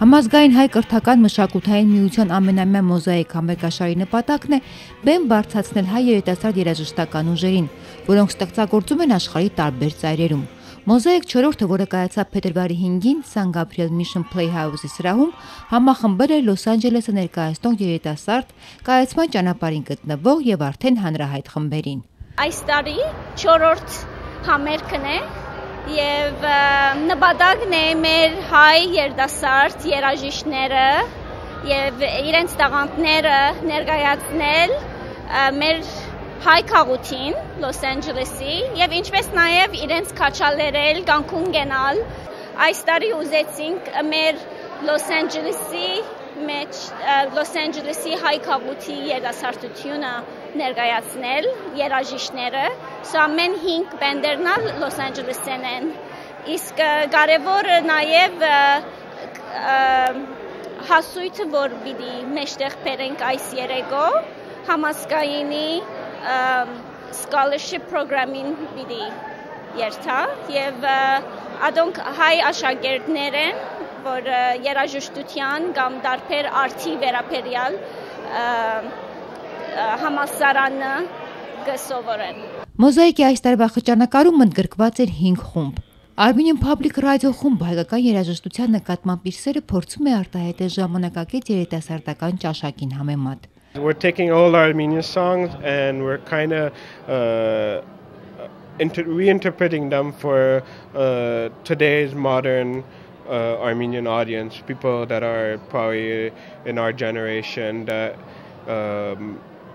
Համազգային հայ կրթական մշակութային միության ամենամյա Mosaic համերգաշարի նպատակն է բեմ բարձրացնել հայ երիտասարդ երաժշտական ուժերին, որոնք ստեղծագործում են աշխարհի տարբեր ծայրերում։ Mosaic 4-րդը, որը կայացավ փետրվարի 5-ին San Gabriel Mission Playhouse-ի սրահում, համախմբել էր Լոս Անջելեսը ներկայացնող երիտասարդ կայացման ճանապարհին գտնվող եւ արդեն հանրահայտ խմբերին։ Այս տարի 4-րդ համերգն է եւ նպատակն է մեր հայ երիտասարդ երաժիշտները եւ իրենց տաղանդները ներկայացնել մեր հայ քաղաքին Լոս Անջելեսի եւ ինչպես նաեւ իրենց քաչալերել Cancun գնալ այս տարի ուզեցինք մեր Լոս Անջելեսի հայ քաղաքի երիտասարդությունը ներկայացնել երաժիշտները ամեն 5 բենդերն Լոս Անջելեսեն են իսկ կարևորը նաեւ հասույթը որ պիտի մեջտեղ բերենք այս երեկո Hamazkayinի scholarship program-ին պիտի երթա եւ adonk հայ աշակերտներ են որ երաժշտության կամ դարբեր արտի վերաբերյալ համալսարանը գսովորեն։ Mosaic-ի այս տարվա խճանակարում ընդգրկված էր 5 խումբ։ Armenian Public Radio խումբը հայկական երաժշտության նկատմամբ իր սերը փորձում է արտահայտել ժամանակակից երիտասարդական ճաշակին համեմատ։ We're taking all Armenian songs and we're kind of reinterpreting them for today's modern Armenian audience, people that are probably in our generation that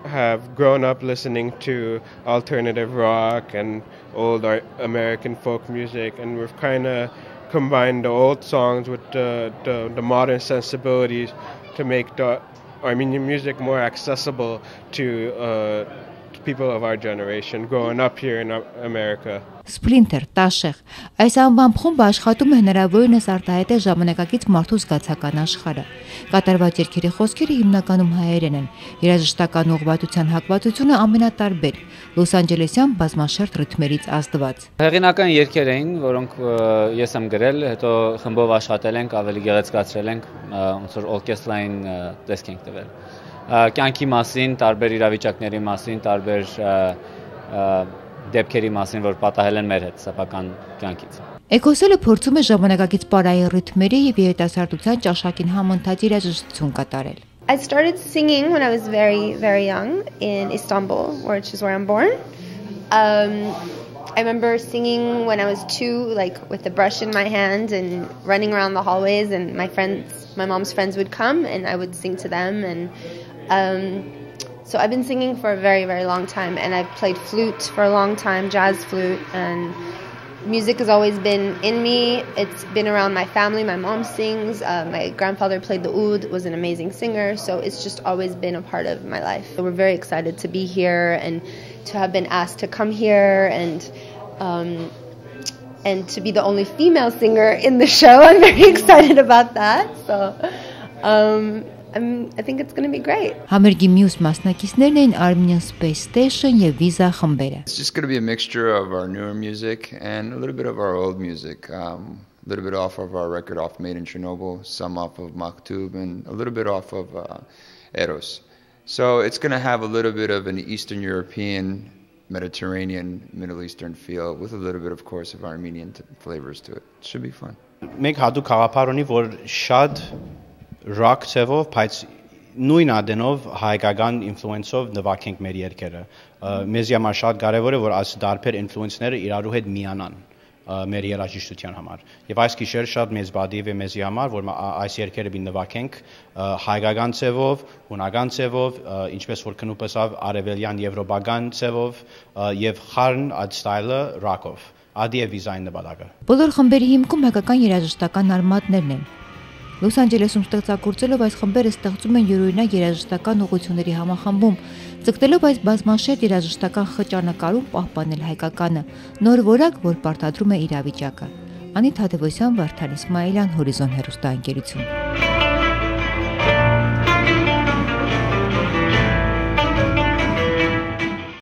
have grown up listening to alternative rock and old American folk music, and we've kind of combined the old songs with the modern sensibilities to make the Armenian music more accessible to people of our generation growing up here in America. Splinter, տաշեղ։ Այս անվամբ խումբը աշխատում է հնարավորինս արտահայտել ժամանակակից մարդու զգացական աշխարհը։ Կատարված երգերի խոսքերը հիմնականում հայերեն են։ Երաժշտական ուղղվածության հակվածությունը ամենատարբեր, Լոս Անջելեսյան բազմաշերտ ռիթմերից ազդված։ Հեղինական երգեր էին, որոնք ես եմ գրել, հետո խմբով աշխատել ենք, ավելի գեղեցկացրել ենք, ոնց որ օրկեստրային տեսք ենք տվել։ Կյանքի մասին, տարբեր իրավիճակների մասին, տարբեր դեպքերի մասին, որ պատահել են մեր հետ սեփական կյանքից։ Echocell-ը փորձում է ժամանակակից պարային ռիթմերի եւ երիտասարդության ճաշակին համընթաց երաժշտություն կատարել։ I started singing when I was very, very young in Istanbul, which is where I'm born. I remember singing when I was 2, like with the brush in my hand and running around the hallways, and my mom's friends would come and I would sing to them, and so I've been singing for a very, very long time, and I've played flute for a long time, jazz flute, and music has always been in me. It's been around my family. My mom sings. My grandfather played the oud, was an amazing singer, so it's just always been a part of my life. So we're very excited to be here and to have been asked to come here and to be the only female singer in the show. I'm very excited about that. So I think it's going to be great. Համերգի մյուս մասնակիցներն էին Armenian Space Station եւ Viza խմբերը։ It's just going to be a mixture of our newer music and a little bit of our old music. A little bit off of our record off Made in Chernobyl, some off of Maktub, and a little bit off of Eros. So it's going to have a little bit of an Eastern European, Mediterranean, Middle Eastern feel with a little bit, of course, of Armenian flavors to it. It should be fun. Մենք հատուկ խաղապար ունի, որ շատ rock ծևով, բայց նույն ադենով հայկական ինֆլուենսով նվագենք մեր երգերը։ Մեզի համար շատ կարևոր է, որ այս դարբեր ինֆլուենսները իրարու հետ միանան մեր երաժշտության համար։ Եվ այս գիշեր շատ մեծ բադիվ է մեզի համար, որ այս երգերը մի նվագենք հայկական ծևով, հունական ծևով, ինչպես որ քնուպեսավ արևելյան եվրոպական ծևով եւ խառն այդ ստայլը ռոքով։ Ադի է Վիզային նպատակը։ Բոլոր խմբերի հիմքում հայկական երաժշտական արմատներն են։ Լոս Անջելեսում ստեղծագործելով այս խմբերը ստեղծում են յուրօրինակ երաժշտական ուղղությունների համախմբում, ձգտելով այս բազմաշերտ երաժշտական խճանակարում պահպանել հայկականը, նոր որակ, որ պարտադրում է իրավիճակը։ Տադևոսյան, Վարդան Իսմայելյան, Հորիզոն հեռուստաընկերություն։